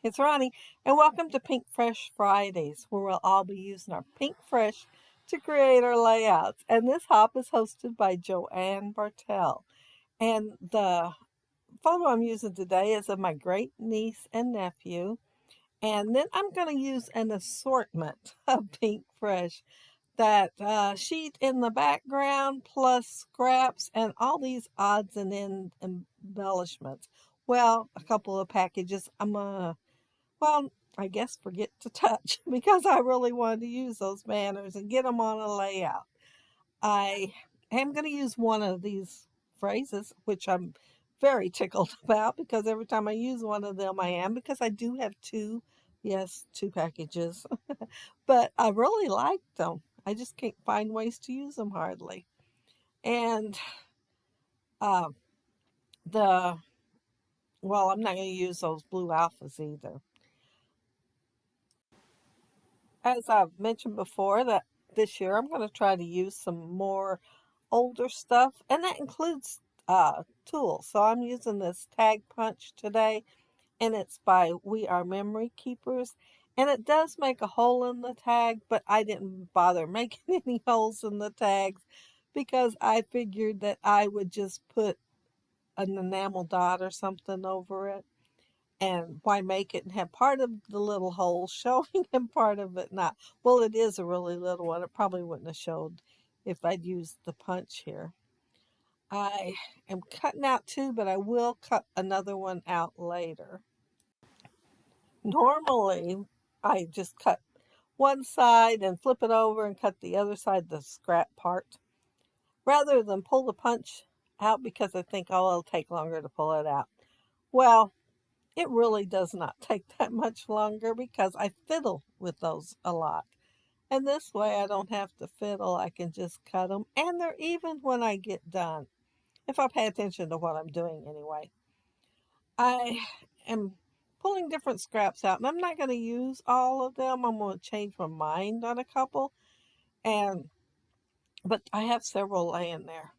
it's Ronnie, and welcome to Pinkfresh Fridays, where we'll all be using our Pinkfresh to create our layouts. And this hop is hosted by Joanne Bartell. And the photo I'm using today is of my great niece and nephew. And then I'm going to use an assortment of Pinkfresh. That sheet in the background, plus scraps, and all these odds and embellishments. Well, a couple of packages I'm going to well, I guess forget to touch because I really wanted to use those banners and get them on a layout. I am going to use one of these phrases, which I'm very tickled about because every time I use one of them, I am because I do have two, yes, two packages, but I really like them. I just can't find ways to use them hardly. And uh, the, well, I'm not going to use those blue alphas either. As I've mentioned before, that this year I'm going to try to use some more older stuff, and that includes tools. So I'm using this tag punch today, and it's by We Are Memory Keepers. And it does make a hole in the tag, but I didn't bother making any holes in the tags because I figured that I would just put an enamel dot or something over it. And why make it and have part of the little hole showing and part of it not? Well, it is a really little one. It probably wouldn't have showed if I'd used the punch here. I am cutting out two, but I will cut another one out later. Normally, I just cut one side and flip it over and cut the other side, the scrap part, rather than pull the punch out because I think, oh, it'll take longer to pull it out. Well, it really does not take that much longer because I fiddle with those a lot. And this way I don't have to fiddle. I can just cut them. And they're even when I get done, if I pay attention to what I'm doing anyway. I am pulling different scraps out, and I'm not going to use all of them. I'm going to change my mind on a couple. And but I have several laying there.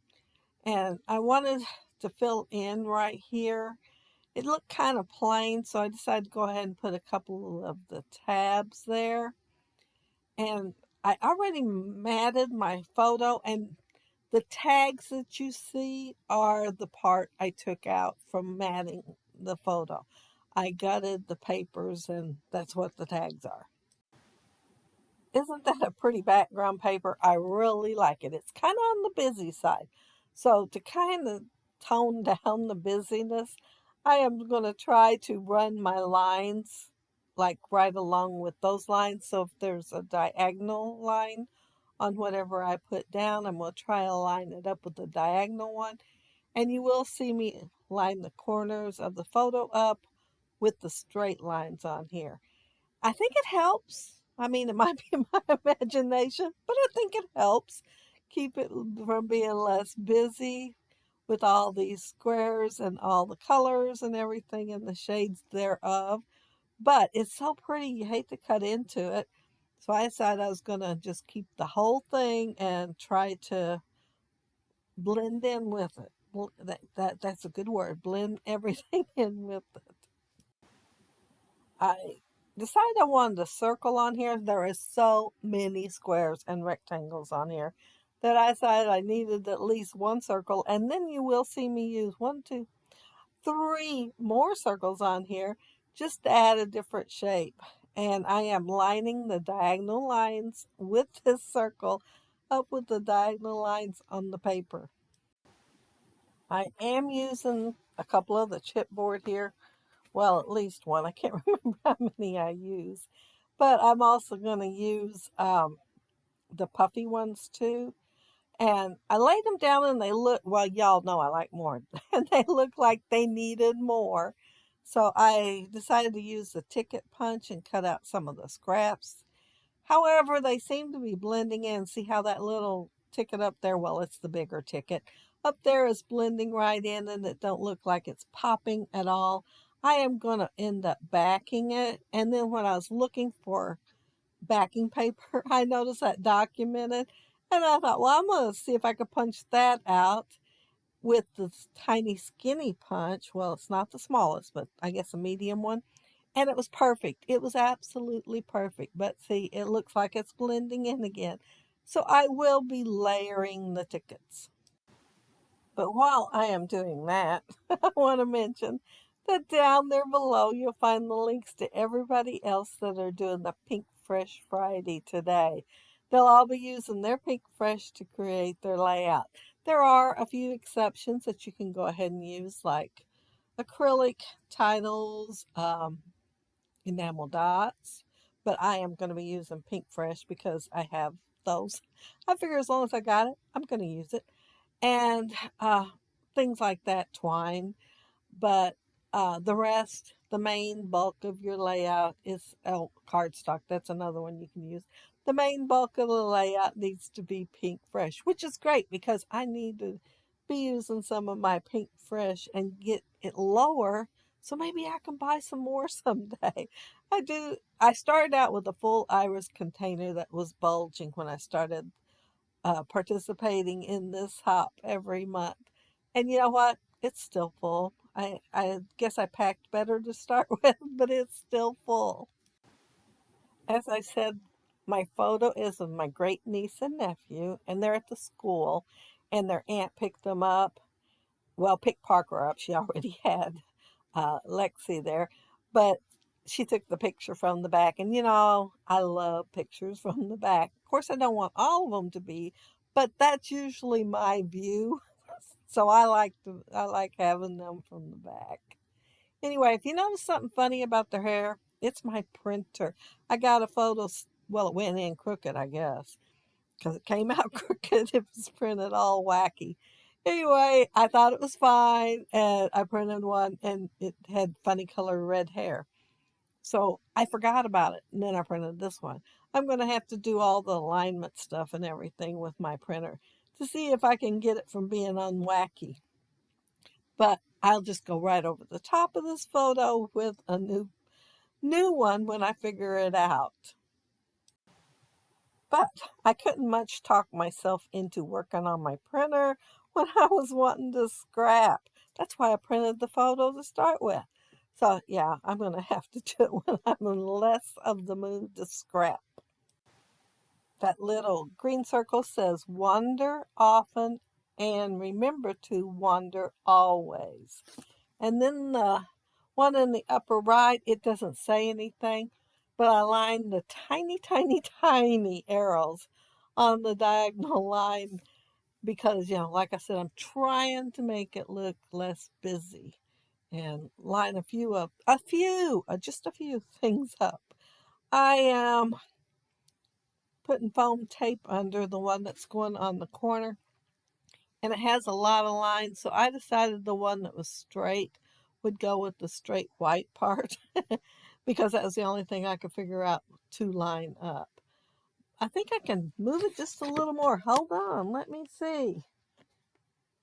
And I wanted to fill in right here. It looked kind of plain, so I decided to go ahead and put a couple of the tabs there. And I already matted my photo, and the tags that you see are the part I took out from matting the photo. I gutted the papers, and that's what the tags are. Isn't that a pretty background paper? I really like it. It's kind of on the busy side. So to kind of tone down the busyness, I am going to try to run my lines like right along with those lines. So if there's a diagonal line on whatever I put down, I'm going to try to line it up with the diagonal one. And you will see me line the corners of the photo up with the straight lines on here. I think it helps. I mean, it might be my imagination, but I think it helps keep it from being less busy with all these squares and all the colors and everything and the shades thereof. But it's so pretty, you hate to cut into it. So I decided I was going to just keep the whole thing and try to blend in with it. That's a good word. Blend everything in with it. I decided I wanted a circle on here. There is so many squares and rectangles on here that I decided I needed at least one circle. And then you will see me use one, two, three more circles on here just to add a different shape. And I am lining the diagonal lines with this circle up with the diagonal lines on the paper. I am using a couple of the chipboard here. Well, at least one. I can't remember how many I use. But I'm also going to use the puffy ones too. And I laid them down and they look, well, y'all know I like more. And they look like they needed more. So I decided to use the ticket punch and cut out some of the scraps. However, they seem to be blending in. See how that little ticket up there, well, it's the bigger ticket. Up there is blending right in and it don't look like it's popping at all. I am going to end up backing it. And then when I was looking for backing paper, I noticed that documented. And I thought, well, I'm going to see if I could punch that out with the tiny skinny punch. Well, it's not the smallest, but I guess a medium one. And it was perfect. It was absolutely perfect. But see, it looks like it's blending in again. So I will be layering the tickets. But while I am doing that, I want to mention that down there below you'll find the links to everybody else that are doing the Pinkfresh Friday today. They'll all be using their Pinkfresh to create their layout. There are a few exceptions that you can go ahead and use, like acrylic titles, enamel dots, but I am going to be using Pinkfresh because I have those. I figure as long as I got it, I'm going to use it. And things like that, twine. But the rest, the main bulk of your layout is cardstock. That's another one you can use. The main bulk of the layout needs to be Pinkfresh, which is great because I need to be using some of my Pinkfresh and get it lower. So maybe I can buy some more someday. I do. I started out with a full iris container that was bulging when I started participating in this hop every month. And you know what? It's still full. I guess I packed better to start with, but it's still full. As I said, my photo is of my great niece and nephew, and they're at the school, and their aunt picked them up. Well, picked Parker up. She already had Lexi there, but she took the picture from the back. And I love pictures from the back. Of course, I don't want all of them to be, but that's usually my view. So I like having them from the back. Anyway, if you notice something funny about their hair, it's my printer. I got a photo, well, it went in crooked, I guess, because it came out crooked. It was printed all wacky. Anyway, I thought it was fine, and I printed one, and it had funny color red hair. So I forgot about it, and then I printed this one. I'm going to have to do all the alignment stuff and everything with my printer to see if I can get it from being unwacky. But I'll just go right over the top of this photo with a new one when I figure it out. But I couldn't much talk myself into working on my printer when I was wanting to scrap. That's why I printed the photo to start with. So yeah, I'm going to have to do it when I'm in less of the mood to scrap. That little green circle says wander often and remember to wander always. And then the one in the upper right, it doesn't say anything, but I lined the tiny, tiny, tiny arrows on the diagonal line because, like I said, I'm trying to make it look less busy and line just a few things up. I am putting foam tape under the one that's going on the corner, and it has a lot of lines, so I decided the one that was straight would go with the straight white part because that was the only thing I could figure out to line up. I think I can move it just a little more. Hold on, let me see.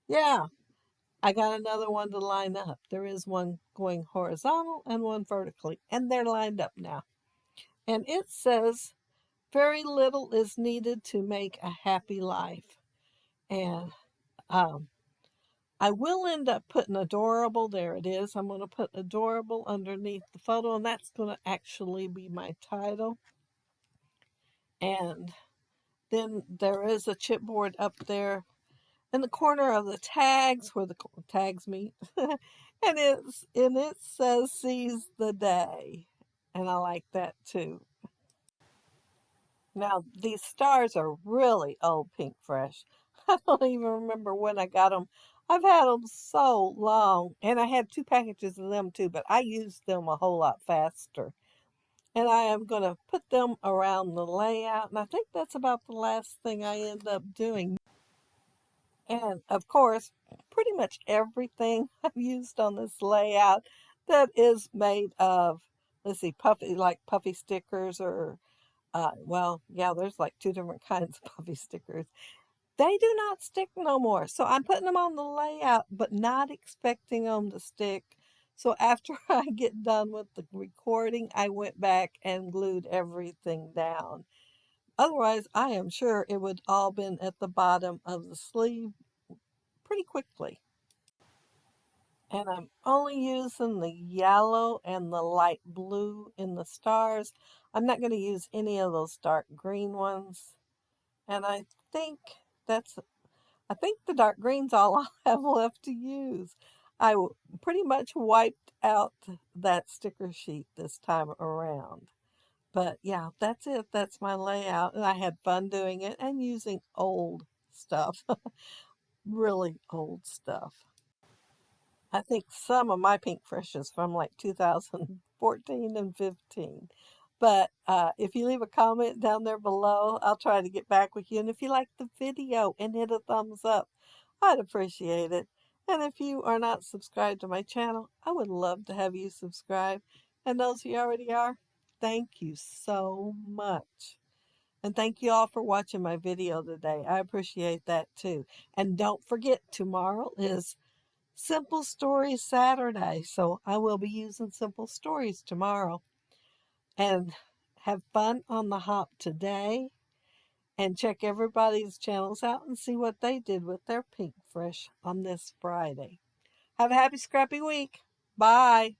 Yeah, I got another one to line up. There is one going horizontal and one vertically, and they're lined up now. And it says, very little is needed to make a happy life. And um, I will end up putting adorable. There it is. I'm going to put adorable underneath the photo, and that's going to actually be my title. And then there is a chipboard up there in the corner of the tags where the tags meet. and it says seize the day. And I like that too. Now, these stars are really old Pinkfresh. I don't even remember when I got them. I've had them so long, and I had 2 packages of them too, but I used them a whole lot faster. And I am going to put them around the layout, and I think that's about the last thing I end up doing. And of course, pretty much everything I've used on this layout that is made of, let's see, puffy stickers or well, yeah, there's like 2 different kinds of puffy stickers. They do not stick no more. So I'm putting them on the layout, but not expecting them to stick. So after I get done with the recording, I went back and glued everything down. Otherwise, I am sure it would all been at the bottom of the sleeve pretty quickly. And I'm only using the yellow and the light blue in the stars. I'm not going to use any of those dark green ones. And think that's I think the dark green's all I'll have left to use. Pretty much wiped out that sticker sheet this time around. But yeah, that's it. That's my layout. And I had fun doing it and using old stuff, really old stuff. I think some of my Pinkfresh is from like 2014 and 15. But if you leave a comment down there below, I'll try to get back with you. And if you like the video and hit a thumbs up, I'd appreciate it. And if you are not subscribed to my channel, I would love to have you subscribe. And those who already are, thank you so much. And thank you all for watching my video today. I appreciate that too. And don't forget, tomorrow is Simple Stories Saturday, so I will be using Simple Stories tomorrow. And have fun on the hop today. And check everybody's channels out and see what they did with their Pinkfresh on this Friday. Have a happy scrappy week. Bye.